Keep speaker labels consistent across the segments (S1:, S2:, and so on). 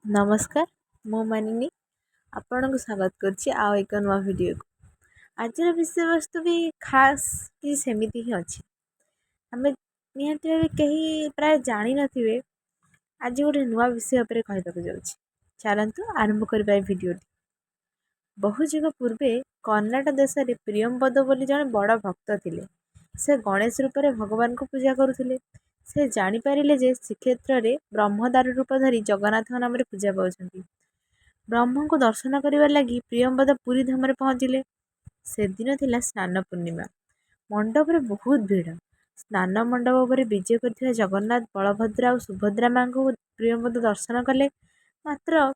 S1: नमस्कार मो मानिनी आपण को स्वागत करछि आ एक नवा वीडियो को। आज विषय वस्तु भी खास कि सेमिति ही अछि। हमें निहाती भावे कहीं प्राय जानी नथिबे आज गोटे नवा विषय पर कहबा को जाउछि। चलंतु आरंभ करबा वीडियो। बहु जुग पूर्वे कर्नाटक देश रे प्रियंवद बोली जने बड़ भक्त थिले। से गणेश रूप में भगवान को पूजा करुथिले। से जानी पारिले जे श्रीक्षेत्र रे ब्रह्मदार रूप धरी जगन्नाथ नाम रे पूजा पाउछंती। ब्रह्म को दर्शन करने लगी प्रियंवद पुरी धाम रे पहुँचिले। से दिन थिला स्नान पूर्णिमा। मंडप रे बहुत भीड़। स्नान मंडप पर विजय करथिला जगन्नाथ बलभद्र और सुभद्रा मां को प्रियंवद दर्शन कले। मात्र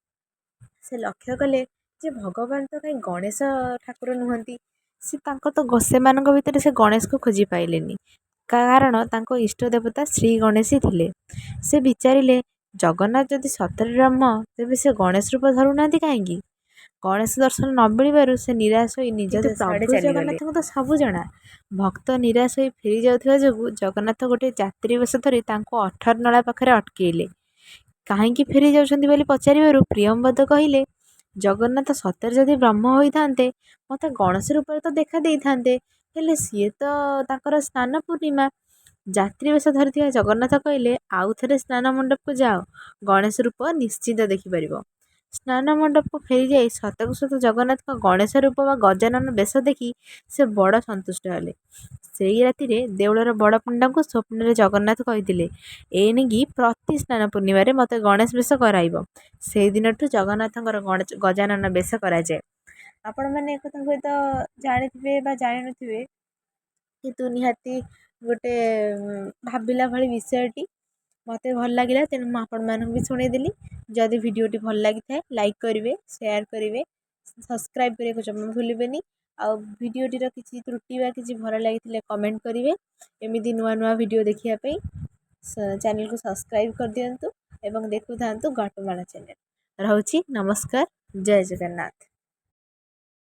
S1: से लक्ष्य कले जे भगवान तो कहीं गणेश ठाकुर नुहंती। से तांको तो से मानक भितर से गणेश को खोजी पाइलेनी। कारण तांको इष्ट देवता श्री गणेश ही थिले। से विचारिले जगन्नाथ जदि सतरे ब्रह्म तेबे से गणेश रूप धरू नांती काहेकि। गणेश दर्शन न मिलबारु से निराश होई निज प्रभु जगन्नाथ को तो सब जना। भक्त निराश होई फेरी जाउथिबा जोगु जगन्नाथ गोटे यात्री बेश धरी तांको 18 नळा पाखरे अटकेइले। काहेकि फेरी जाउछंती बोली पचारिबारु प्रियंवद कहिले जगन्नाथ सतरे जदि ब्रह्म होइथान्ते मते गणेश रूप तो देखा देइथान्ते। हेले सिए तो तांकर स्नान पूर्णिमा। यात्री बेश धरिथिबा जगन्नाथ कहिले आउ थरे स्नान मंडप को जाओ गणेश रूप निश्चित देखि परिबो। स्नान मंडप को फेरी जाई सतक सत जगन्नाथ का गणेश रूप व गजानन बेश देखि से बड़ संतुष्ट हेले। सेई राति रे देउलर बड़ पंडा को स्वप्न रे जगन्नाथ कहिथिले एनिगी प्रति स्नान पूर्णिमा रे मते गणेश बेश कराइबो। सेई दिनठु जगन्नाथंकर गजानन बेश करा जाय। आपण माने एक कथा तो जानिथिबे बा जानि नथिबे किंतु निहाती गोटे भाबिला भली विषयटी मते भल लागिला तेणु मु आपण मानक भी सुनै देली। जदि वीडियोटी भल लागि थाए लाइक करिवे शेयर करिवे सब्सक्राइब करिया को जम्मा भूलिबेनी। आ वीडियोटी रो किछि त्रुटि बा किछि भल लागिथिले कमेंट करिवे। एमिदी नुआ नुआ वीडियो देखिया पई चैनल को सब्सक्राइब कर दियंतु एवं देखु थांतु घटमाला चैनल। रहउछि नमस्कार जय जगन्नाथ।